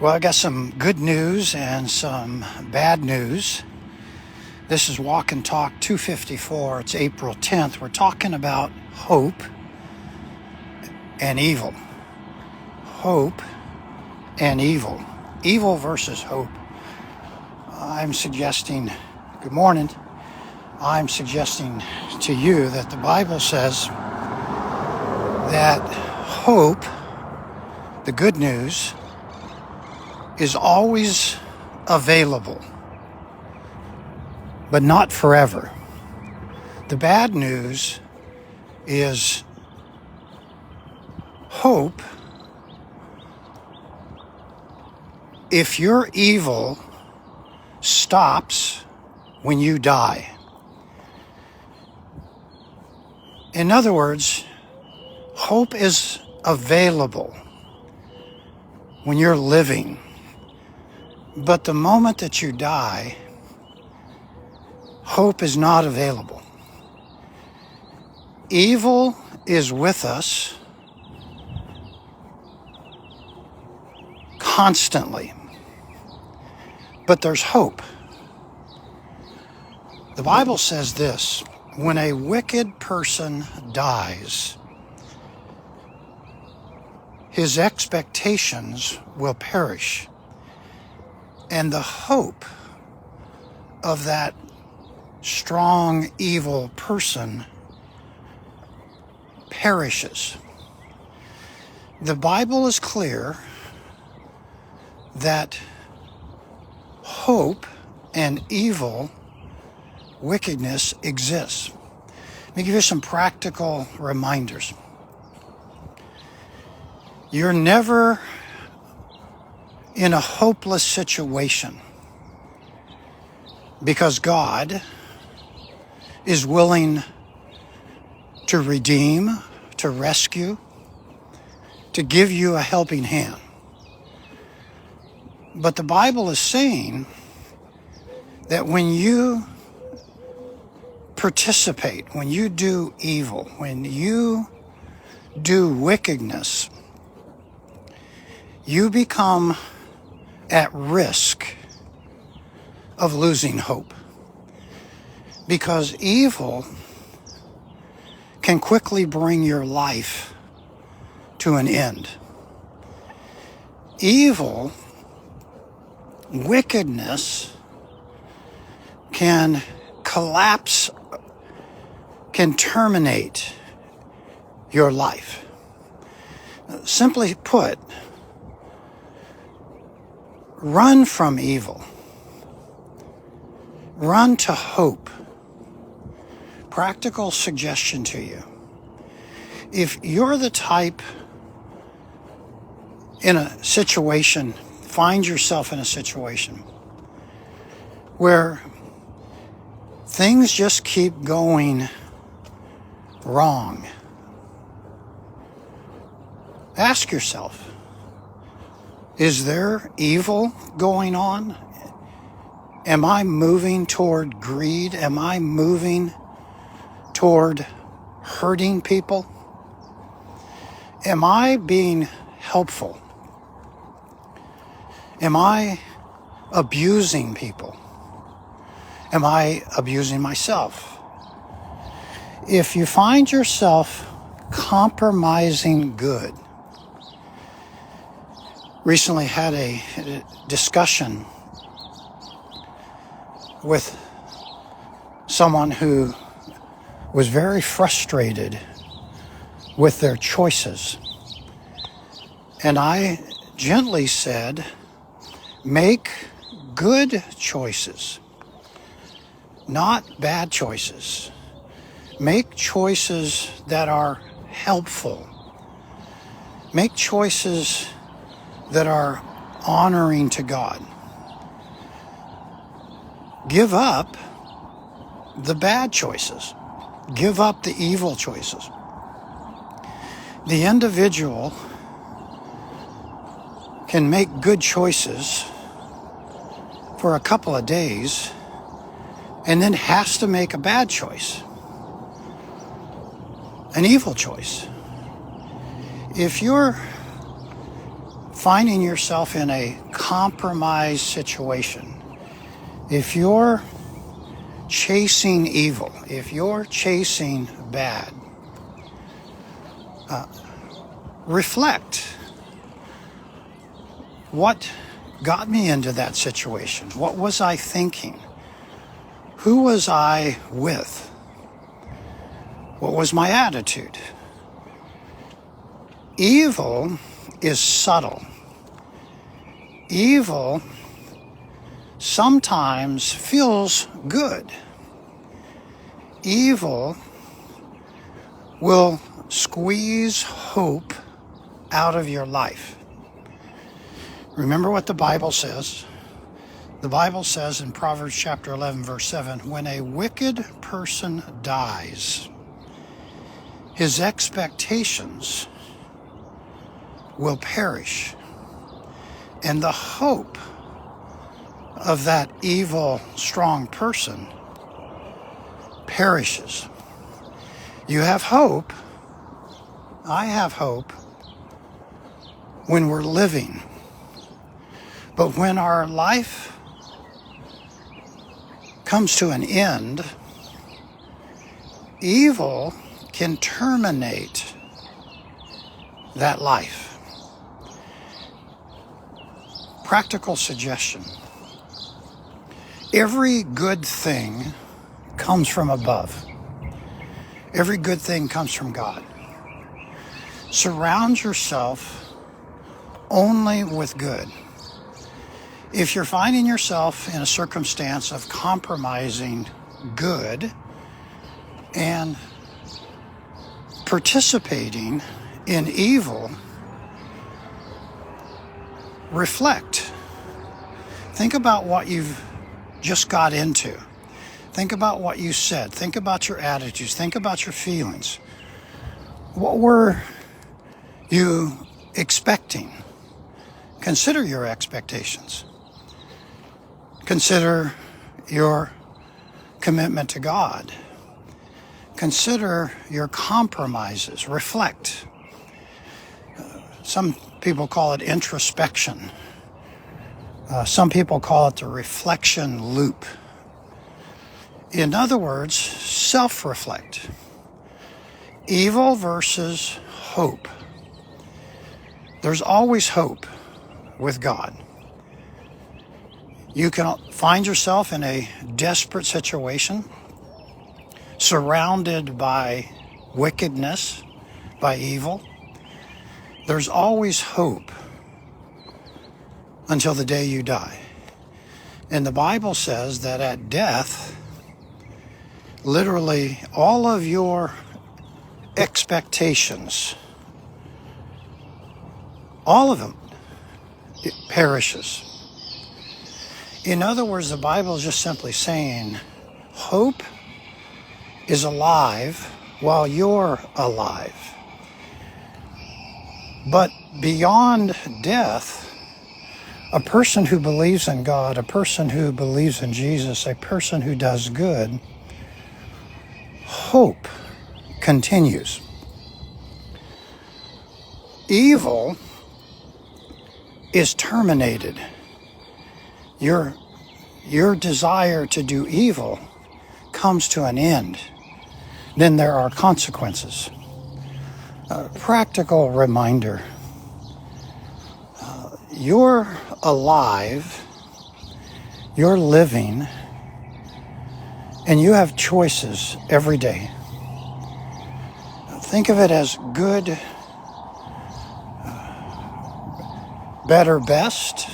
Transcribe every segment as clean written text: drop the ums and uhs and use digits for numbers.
Well, I got some good news and some bad news. This is Walk and Talk 254. It's April 10th. We're talking about hope and evil. Hope and evil. Evil versus hope. Good morning. I'm suggesting to you that the Bible says that hope, the good news, is always available, but not forever. The bad news is hope, if your evil stops when you die. In other words, hope is available when you're living. But the moment that you die, hope is not available. Evil is with us constantly, but there's hope. The Bible says this: when a wicked person dies, his expectations will perish, and the hope of that strong, evil person perishes. The Bible is clear that hope and evil, wickedness exists. Let me give you some practical reminders. You're never in a hopeless situation because God is willing to redeem, to rescue, to give you a helping hand. But the Bible is saying that when you participate, when you do evil, when you do wickedness, you become at risk of losing hope, because evil can quickly bring your life to an end. Evil, wickedness can collapse, can terminate your life. Simply put, run from evil. Run to hope. Practical suggestion to you. If you're the type find yourself in a situation where things just keep going wrong, ask yourself, is there evil going on? Am I moving toward greed? Am I moving toward hurting people? Am I being helpful? Am I abusing people? Am I abusing myself? If you find yourself compromising good, recently had a discussion with someone who was very frustrated with their choices. And I gently said, make good choices, not bad choices. Make choices that are helpful. Make choices that are honoring to God. Give up the bad choices. Give up the evil choices. The individual can make good choices for a couple of days and then has to make a bad choice, an evil choice. If you're finding yourself in a compromised situation, if you're chasing evil, if you're chasing bad, reflect. What got me into that situation? What was I thinking? Who was I with? What was my attitude? Evil is subtle. Evil sometimes feels good. Evil will squeeze hope out of your life. Remember what the Bible says. The Bible says in Proverbs chapter 11, verse 7, when a wicked person dies, his expectations will perish, and the hope of that evil, strong person perishes. You have hope. I have hope when we're living. But when our life comes to an end, evil can terminate that life. Practical suggestion. Every good thing comes from above. Every good thing comes from God. Surround yourself only with good. If you're finding yourself in a circumstance of compromising good and participating in evil, reflect. Think about what you've just got into. Think about what you said. Think about your attitudes. Think about your feelings. What were you expecting? Consider your expectations. Consider your commitment to God. Consider your compromises. Reflect. Some people call it introspection. Some people call it the reflection loop. In other words, self-reflect. Evil versus hope. There's always hope with God. You can find yourself in a desperate situation, surrounded by wickedness, by evil. There's always hope until the day you die. And the Bible says that at death, literally all of your expectations, all of them, it perishes. In other words, the Bible is just simply saying, hope is alive while you're alive. But beyond death, a person who believes in God, a person who believes in Jesus, a person who does good, hope continues. Evil is terminated. Your desire to do evil comes to an end. Then there are consequences. A practical reminder. You're alive, you're living, and you have choices every day. Think of it as good, better, best.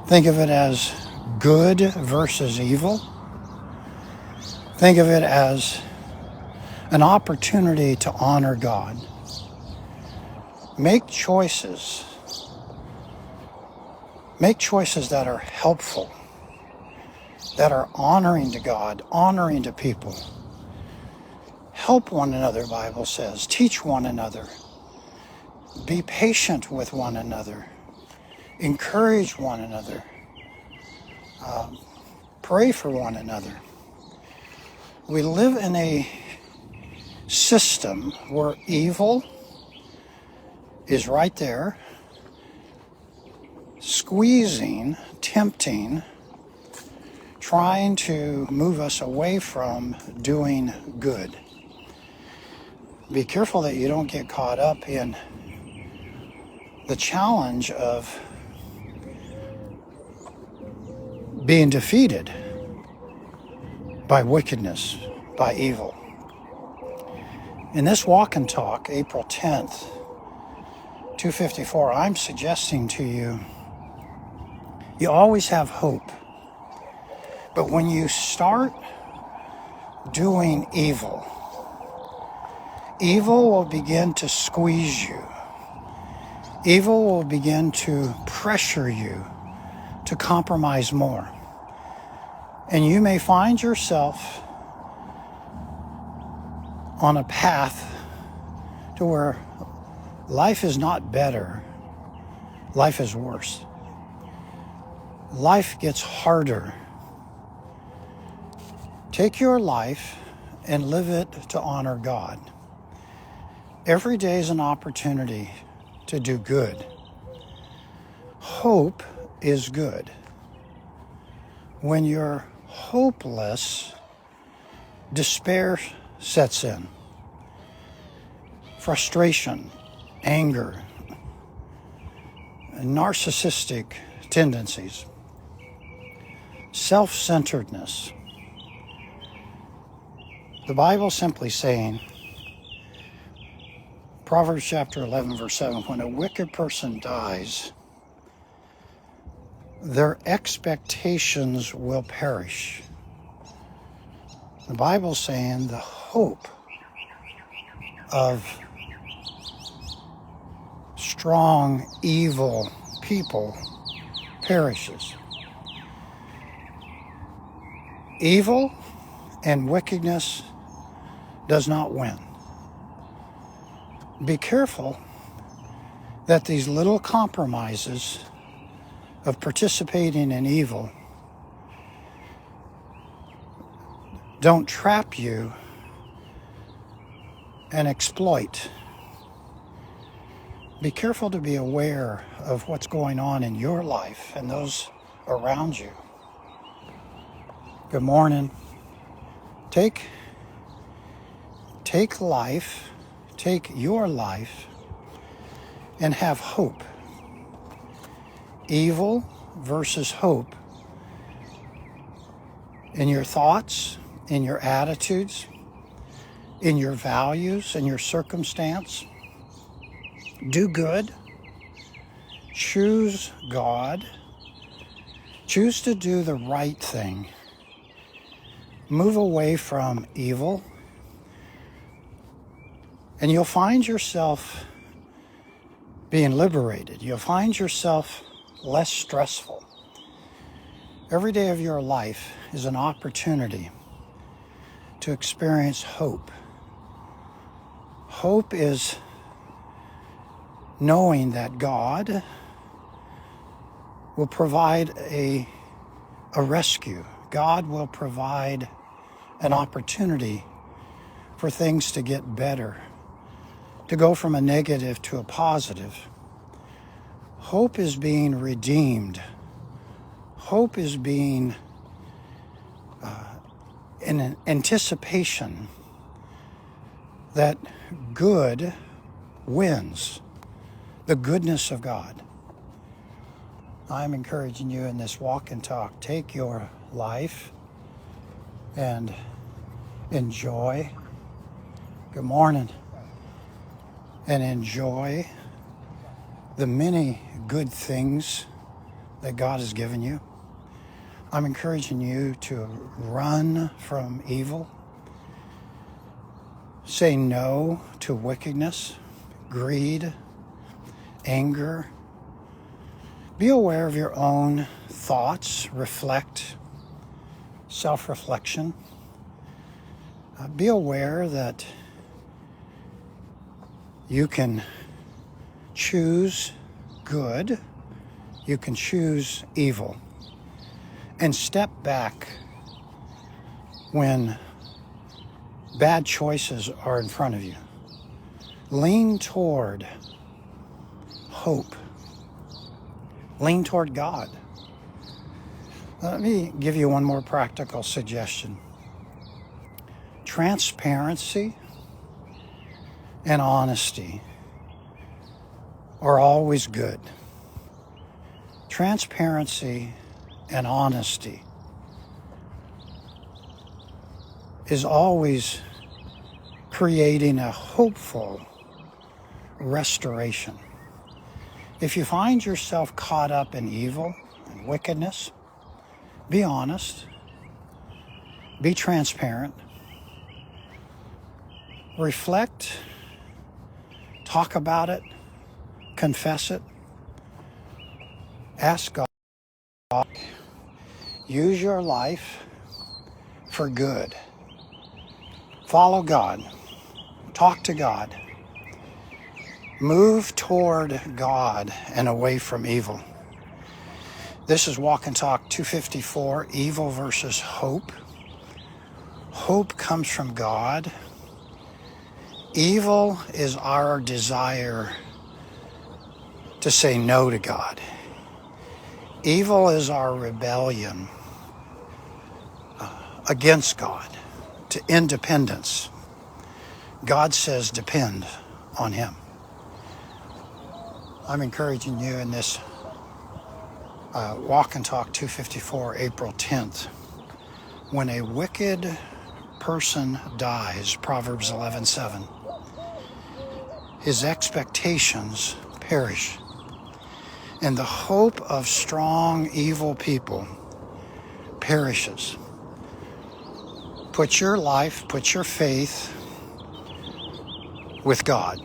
Think of it as good versus evil. Think of it as an opportunity to honor God. Make choices. Make choices that are helpful, that are honoring to God, honoring to people. Help one another, the Bible says. Teach one another. Be patient with one another. Encourage one another. Pray for one another. We live in a system where evil is right there squeezing, tempting, trying to move us away from doing good. Be careful that you don't get caught up in the challenge of being defeated by wickedness, by evil. In this walk and talk, April 10th, 254, I'm suggesting to you, you always have hope. But when you start doing evil, evil will begin to squeeze you. Evil will begin to pressure you to compromise more. And you may find yourself on a path to where life is not better, life is worse. Life gets harder. Take your life and live it to honor God. Every day is an opportunity to do good. Hope is good. When you're hopeless, despair sets in. Frustration, anger, narcissistic tendencies, self-centeredness. The Bible simply saying, Proverbs chapter 11, verse 7, when a wicked person dies, their expectations will perish. The Bible's saying the hope of strong, evil people perishes. Evil and wickedness does not win. Be careful that these little compromises of participating in evil don't trap you and exploit. Be careful to be aware of what's going on in your life and those around you. Good morning. Take life, take your life, and have hope. Evil versus hope in your thoughts, in your attitudes, in your values, in your circumstance. Do good. Choose God. Choose to do the right thing. Move away from evil. And you'll find yourself being liberated. You'll find yourself less stressful. Every day of your life is an opportunity to experience hope. Hope is knowing that God will provide a rescue. God will provide an opportunity for things to get better, to go from a negative to a positive. Hope is being redeemed. Hope is being in an anticipation that good wins, the goodness of God. I'm encouraging you in this walk and talk. Take your life and enjoy. Good morning. And enjoy the many good things that God has given you. I'm encouraging you to run from evil. Say no to wickedness, greed, anger. Be aware of your own thoughts. Reflect. Self-reflection. Be aware that you can choose good. You can choose evil. And step back when bad choices are in front of you. Lean toward hope. Lean toward God. Let me give you one more practical suggestion. Transparency and honesty are always good. Transparency and honesty is always creating a hopeful restoration. If you find yourself caught up in evil and wickedness, be honest, be transparent, reflect, talk about it, confess it, ask God, use your life for good. Follow God, talk to God, move toward God and away from evil. This is Walk and Talk 254, Evil versus Hope. Hope comes from God. Evil is our desire to say no to God. Evil is our rebellion against God, to independence. God says depend on Him. I'm encouraging you in this Walk and Talk 254, April 10th. When a wicked person dies, Proverbs 11:7, his expectations perish, and the hope of strong, evil people perishes. Put your life, put your faith with God.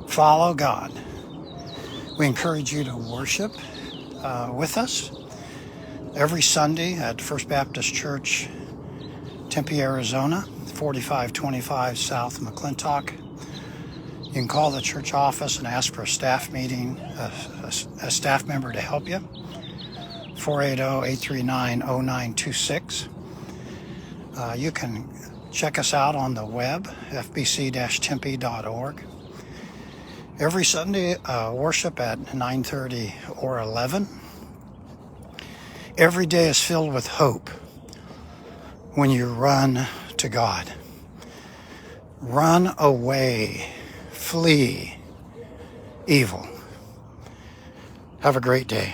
Follow God. We encourage you to worship with us every Sunday at First Baptist Church, Tempe, Arizona, 4525 South McClintock. You can call the church office and ask for a staff meeting, a staff member to help you, 480-839-0926. You can check us out on the web, fbc-tempe.org. Every Sunday, worship at 9:30 or 11. Every day is filled with hope when you run to God. Run away, flee evil. Have a great day.